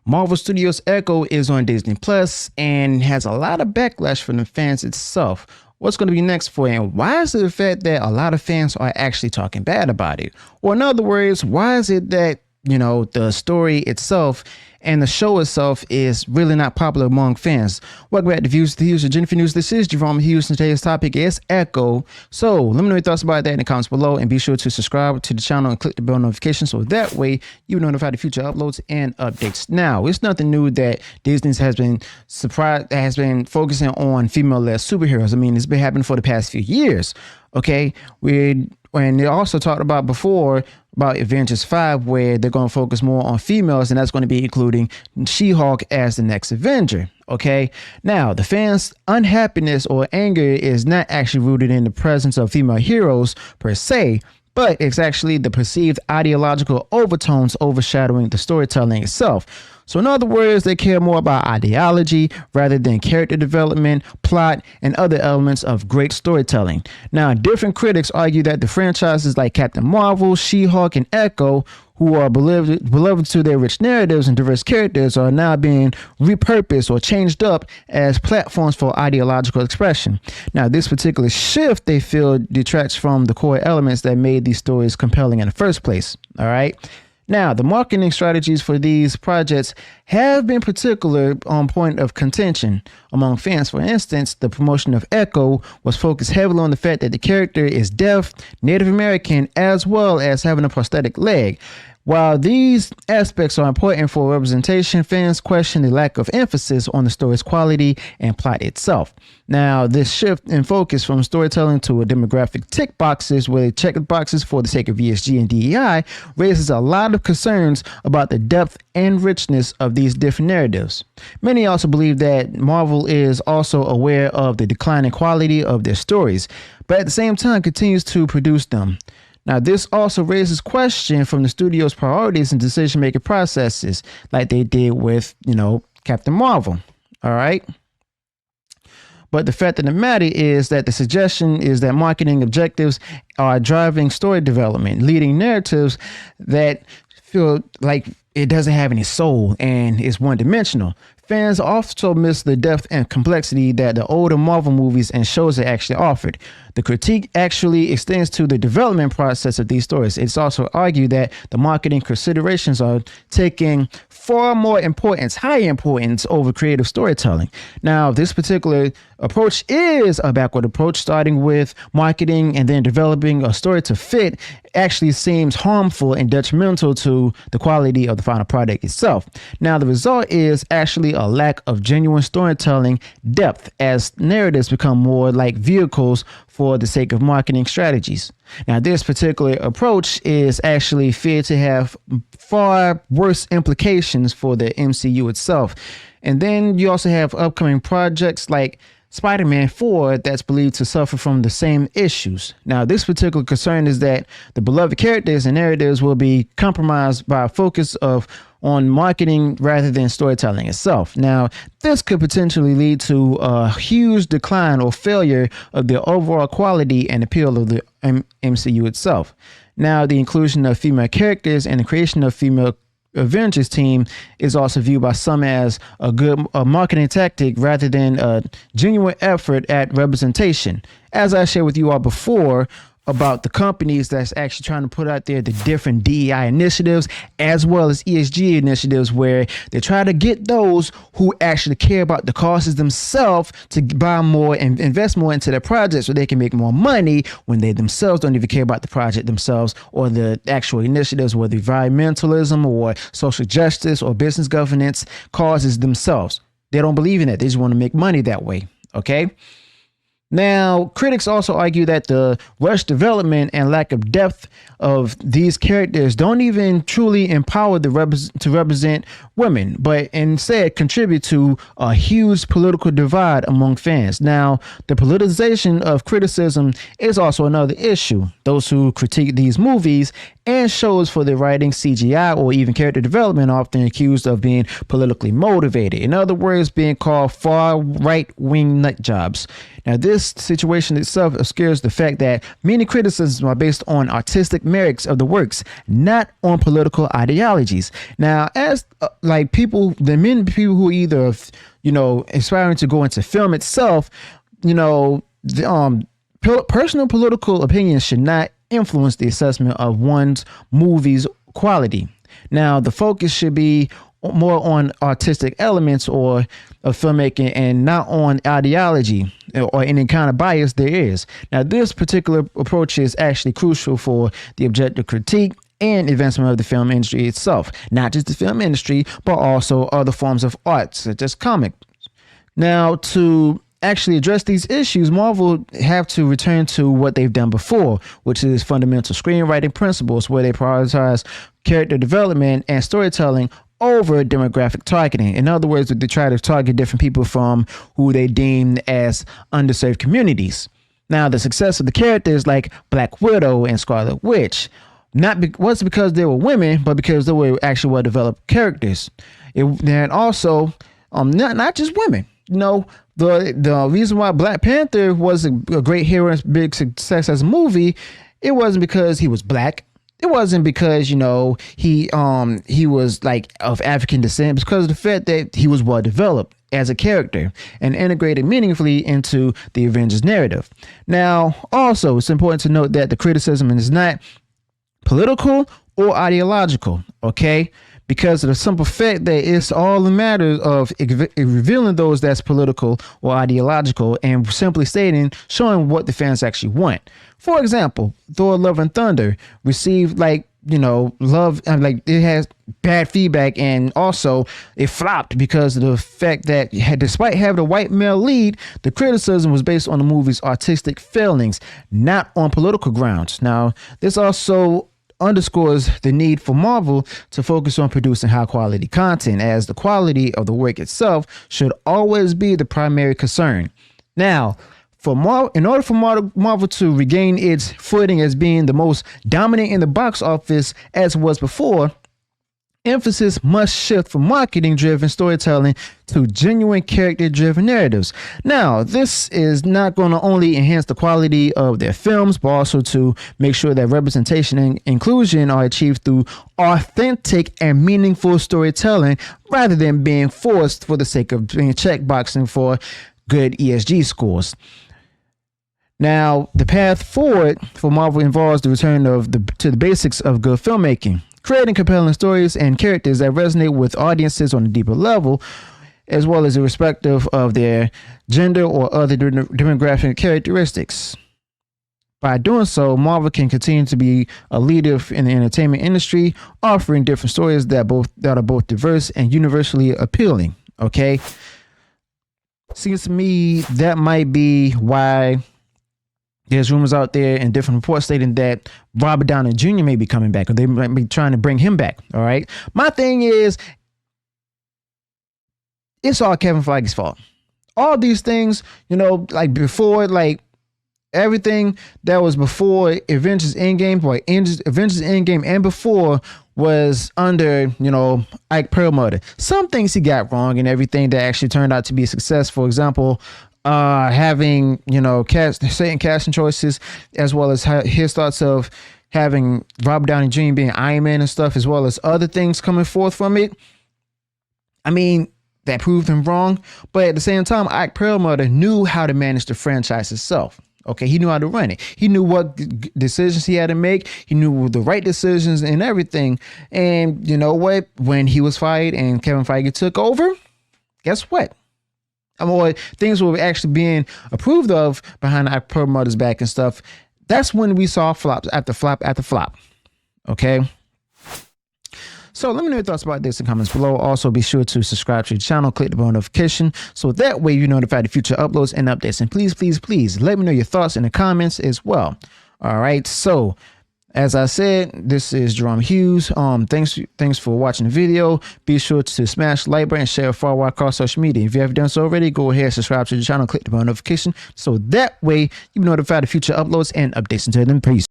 Marvel Studios Echo is on Disney Plus and has a lot of backlash from the fans itself. What's going to be next for it, and why is it the fact that a lot of fans are actually talking bad about it? Or in other words, why is it that, the story itself and the show itself is really not popular among fans? Welcome back to Views to Hughes, Jennifer News. This is Jerome Hughes, and today's topic is Echo. So let me know your thoughts about that in the comments below, and be sure to subscribe to the channel and click the bell notification so that way you notified of future uploads and updates. Now, it's nothing new that Disney has been focusing on female-led superheroes. I mean, it's been happening for the past few years. Okay, and they also talked about before about Avengers 5, where they're going to focus more on females, and that's going to be including She-Hulk as the next Avenger. Okay, now the fans' unhappiness or anger is not actually rooted in the presence of female heroes per se, but it's actually the perceived ideological overtones overshadowing the storytelling itself. So in other words, they care more about ideology rather than character development, plot, and other elements of great storytelling. Now, different critics argue that the franchises like Captain Marvel, She-Hulk, and Echo, who are beloved to their rich narratives and diverse characters, are now being repurposed or changed up as platforms for ideological expression. Now, this particular shift, they feel, detracts from the core elements that made these stories compelling in the first place. All right. Now, the marketing strategies for these projects have been particular on point of contention among fans. For instance, the promotion of Echo was focused heavily on the fact that the character is deaf, Native American, as well as having a prosthetic leg. While these aspects are important for representation, fans question the lack of emphasis on the story's quality and plot itself. Now, this shift in focus from storytelling to a demographic tick boxes, where they check the boxes for the sake of ESG and DEI, raises a lot of concerns about the depth and richness of these different narratives. Many also believe that Marvel is also aware of the declining quality of their stories, but at the same time continues to produce them. Now, this also raises question from the studio's priorities and decision-making processes, like they did with, Captain Marvel. All right. But the fact of the matter is that the suggestion is that marketing objectives are driving story development, leading narratives that feel like it doesn't have any soul and is one-dimensional. Fans also miss the depth and complexity that the older Marvel movies and shows are actually offered. The critique actually extends to the development process of these stories. It's also argued that the marketing considerations are taking far more importance, high importance over creative storytelling. Now, this particular approach is a backward approach, starting with marketing and then developing a story to fit actually seems harmful and detrimental to the quality of the final product itself. Now, the result is actually a lack of genuine storytelling depth as narratives become more like vehicles for the sake of marketing strategies. Now, this particular approach is actually feared to have far worse implications for the MCU itself. And then you also have upcoming projects like Spider-Man 4 that's believed to suffer from the same issues. Now, this particular concern is that the beloved characters and narratives will be compromised by a focus on marketing rather than storytelling itself. Now, this could potentially lead to a huge decline or failure of the overall quality and appeal of the MCU itself. Now, the inclusion of female characters and the creation of female Avengers team is also viewed by some as a marketing tactic rather than a genuine effort at representation. As I shared with you all before about the companies that's actually trying to put out there the different DEI initiatives as well as ESG initiatives, where they try to get those who actually care about the causes themselves to buy more and invest more into their project so they can make more money when they themselves don't even care about the project themselves or the actual initiatives, whether environmentalism or social justice or business governance causes themselves. They don't believe in it. They just want to make money that way. Okay. Now, critics also argue that the rushed development and lack of depth of these characters don't even truly empower to represent women, but instead contribute to a huge political divide among fans. Now, the politicization of criticism is also another issue. Those who critique these movies and shows for their writing, CGI, or even character development are often accused of being politically motivated. In other words, being called far right-wing nut jobs. Now, this this situation itself obscures the fact that many criticisms are based on artistic merits of the works, not on political ideologies. Now, as like people, the many people who either, aspiring to go into film itself, personal political opinions should not influence the assessment of one's movie's quality. Now, the focus should be more on artistic elements or of filmmaking and not on ideology or any kind of bias there is. Now, this particular approach is actually crucial for the objective critique and advancement of the film industry itself, not just the film industry, but also other forms of art, such as comics. Now, to actually address these issues, Marvel have to return to what they've done before, which is fundamental screenwriting principles, where they prioritize character development and storytelling over demographic targeting. In other words, they try to target different people from who they deem as underserved communities. Now, the success of the characters like Black Widow and Scarlet Witch wasn't because they were women, but because they were actually well-developed characters. And also, not just women. The reason why Black Panther was a great hero and big success as a movie, it wasn't because he was black. It wasn't because, he was like of African descent. It's because of the fact that he was well developed as a character and integrated meaningfully into the Avengers narrative. Now, also, it's important to note that the criticism is not political or ideological, okay? Because of the simple fact that it's all a matter of revealing those that's political or ideological and simply showing what the fans actually want. For example, Thor: Love and Thunder received love, it has bad feedback, and also it flopped because of the fact that despite having a white male lead, the criticism was based on the movie's artistic failings, not on political grounds. Now, this also underscores the need for Marvel to focus on producing high quality content, as the quality of the work itself should always be the primary concern. Now, in order for Marvel to regain its footing as being the most dominant in the box office as it was before, emphasis must shift from marketing-driven storytelling to genuine character-driven narratives. Now, this is not going to only enhance the quality of their films, but also to make sure that representation and inclusion are achieved through authentic and meaningful storytelling, rather than being forced for the sake of being checkboxing for good ESG scores. Now, the path forward for Marvel involves the return to the basics of good filmmaking, creating compelling stories and characters that resonate with audiences on a deeper level, as well as irrespective of their gender or other demographic characteristics. By doing so, Marvel can continue to be a leader in the entertainment industry, offering different stories that are both diverse and universally appealing. Okay, seems to me that might be why there's rumors out there and different reports stating that Robert Downey Jr. may be coming back, or they might be trying to bring him back. All right. My thing is, it's all Kevin Feige's fault. All these things, before, everything that was before Avengers Endgame, Avengers Endgame and before was under, Ike Perlmutter. Some things he got wrong and everything that actually turned out to be a success. For example, having certain casting choices, as well as his thoughts of having Robert Downey Jr. being Iron Man and stuff, as well as other things coming forth from it. I mean, that proved him wrong, but at the same time, Ike Perlmutter knew how to manage the franchise itself. Okay, he knew how to run it. He knew what decisions he had to make. He knew the right decisions and everything. And you know what? When he was fired and Kevin Feige took over, guess what? Things were actually being approved of behind Ike Perlmutter's back and stuff. That's when we saw flops after flop after flop. Okay. So let me know your thoughts about this in comments below. Also, be sure to subscribe to the channel, click the bell notification, so that way you're notified of future uploads and updates. And please let me know your thoughts in the comments as well. All right. So as I said, this is Jerome Hughes. Thanks for watching the video. Be sure to smash the like button and share far wide across social media. If you haven't done so already, go ahead, subscribe to the channel, click the bell notification, so that way you're notified of future uploads and updates. Until then, peace.